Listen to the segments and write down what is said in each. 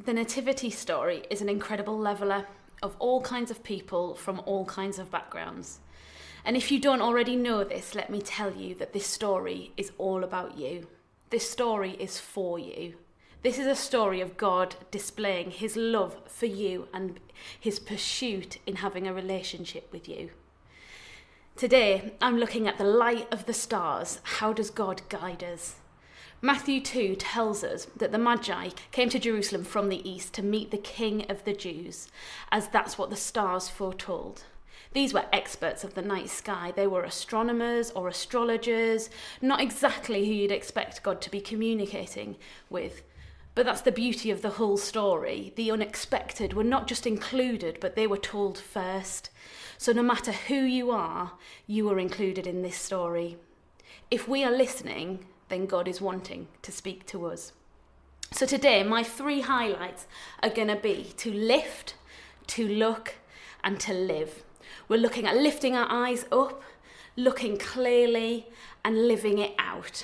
The nativity story is an incredible leveller of all kinds of people from all kinds of backgrounds. And if you don't already know this, let me tell you that this story is all about you. This story is for you. This is a story of God displaying his love for you and his pursuit in having a relationship with you. Today, I'm looking at the light of the stars. How does God guide us? Matthew 2 tells us that the Magi came to Jerusalem from the east to meet the King of the Jews, as that's what the stars foretold. These were experts of the night sky. They were astronomers or astrologers, not exactly who you'd expect God to be communicating with. But that's the beauty of the whole story. The unexpected were not just included, but they were told first. So no matter who you are included in this story. If we are listening, then God is wanting to speak to us. So today, my 3 highlights are going to be to lift, to look, and to live. We're looking at lifting our eyes up, looking clearly, and living it out.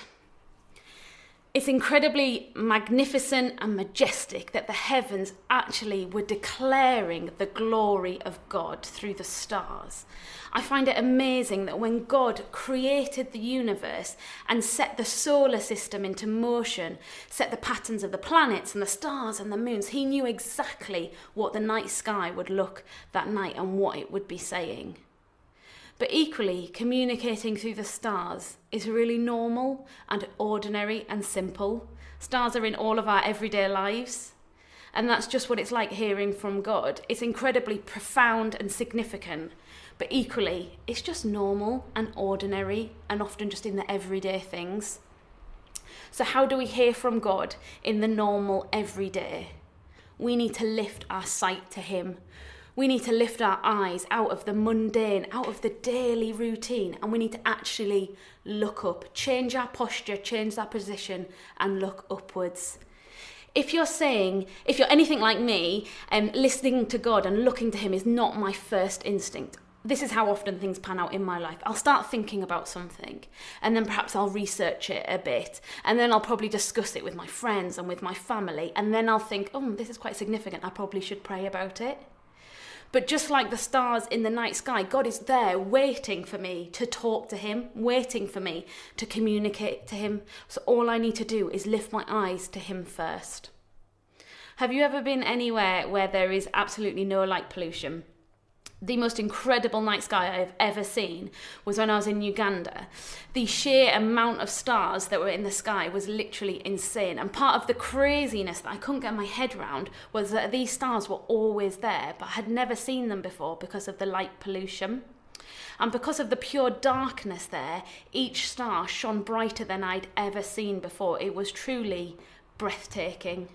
It's incredibly magnificent and majestic that the heavens actually were declaring the glory of God through the stars. I find it amazing that when God created the universe and set the solar system into motion, set the patterns of the planets and the stars and the moons, he knew exactly what the night sky would look that night and what it would be saying. But equally, communicating through the stars is really normal and ordinary and simple. Stars are in all of our everyday lives. And that's just what it's like hearing from God. It's incredibly profound and significant. But equally, it's just normal and ordinary and often just in the everyday things. So how do we hear from God in the normal everyday? We need to lift our sight to him. We need to lift our eyes out of the mundane, out of the daily routine, and we need to actually look up, change our posture, change our position, and look upwards. If you're anything like me, listening to God and looking to him is not my first instinct. This is how often things pan out in my life. I'll start thinking about something, and then perhaps I'll research it a bit, and then I'll probably discuss it with my friends and with my family, and then I'll think, this is quite significant, I probably should pray about it. But just like the stars in the night sky, God is there waiting for me to talk to him, waiting for me to communicate to him. So all I need to do is lift my eyes to him first. Have you ever been anywhere where there is absolutely no light pollution? The most incredible night sky I've ever seen was when I was in Uganda. The sheer amount of stars that were in the sky was literally insane. And part of the craziness that I couldn't get my head around was that these stars were always there, but I had never seen them before because of the light pollution. And because of the pure darkness there, each star shone brighter than I'd ever seen before. It was truly breathtaking.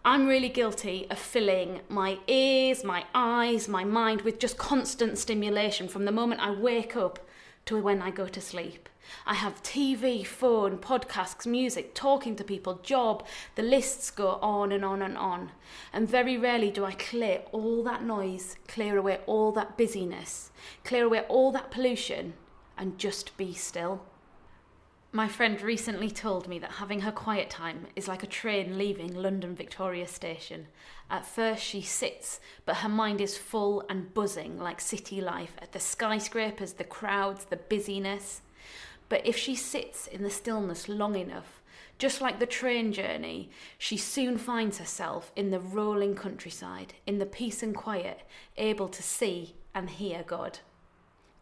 I'm really guilty of filling my ears, my eyes, my mind with just constant stimulation from the moment I wake up to when I go to sleep. I have TV, phone, podcasts, music, talking to people, job, the lists go on and on and on. And very rarely do I clear all that noise, clear away all that busyness, clear away all that pollution, and just be still. My friend recently told me that having her quiet time is like a train leaving London Victoria Station. At first she sits, but her mind is full and buzzing like city life at the skyscrapers, the crowds, the busyness. But if she sits in the stillness long enough, just like the train journey, she soon finds herself in the rolling countryside, in the peace and quiet, able to see and hear God.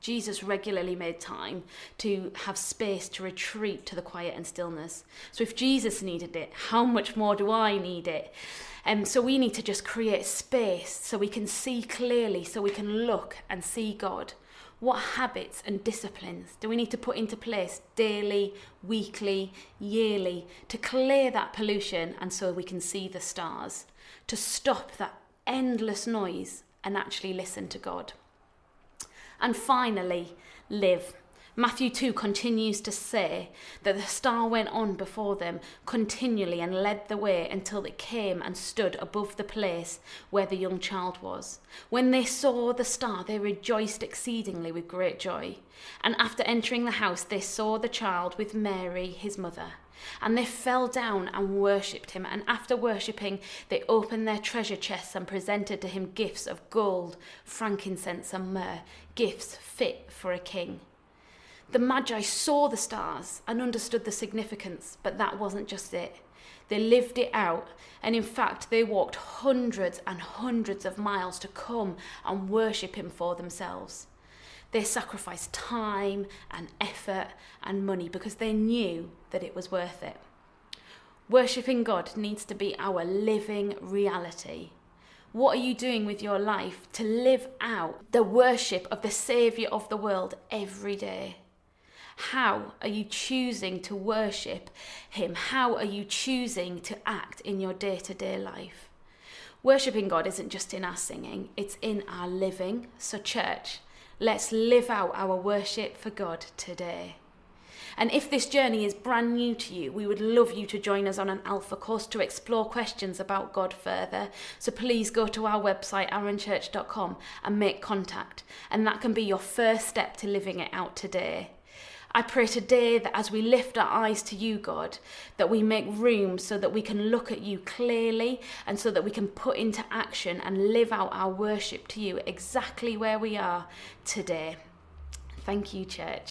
Jesus regularly made time to have space to retreat to the quiet and stillness. So if Jesus needed it, how much more do I need it? So we need to just create space so we can see clearly, so we can look and see God. What habits and disciplines do we need to put into place daily, weekly, yearly to clear that pollution and so we can see the stars, to stop that endless noise and actually listen to God? And finally, live. Matthew 2 continues to say that the star went on before them continually and led the way until it came and stood above the place where the young child was. When they saw the star, they rejoiced exceedingly with great joy. And after entering the house, they saw the child with Mary, his mother. And they fell down and worshipped him. And after worshipping, they opened their treasure chests and presented to him gifts of gold, frankincense, and myrrh, gifts fit for a king. The Magi saw the stars and understood the significance, but that wasn't just it. They lived it out, and in fact, they walked hundreds and hundreds of miles to come and worship him for themselves. They sacrificed time and effort and money because they knew that it was worth it. Worshipping God needs to be our living reality. What are you doing with your life to live out the worship of the Saviour of the world every day? How are you choosing to worship him? How are you choosing to act in your day-to-day life? Worshipping God isn't just in our singing, it's in our living. So church, let's live out our worship for God today. And if this journey is brand new to you, we would love you to join us on an Alpha course to explore questions about God further. So please go to our website, arunchurch.com, and make contact. And that can be your first step to living it out today. I pray today that as we lift our eyes to you, God, that we make room so that we can look at you clearly and so that we can put into action and live out our worship to you exactly where we are today. Thank you, church.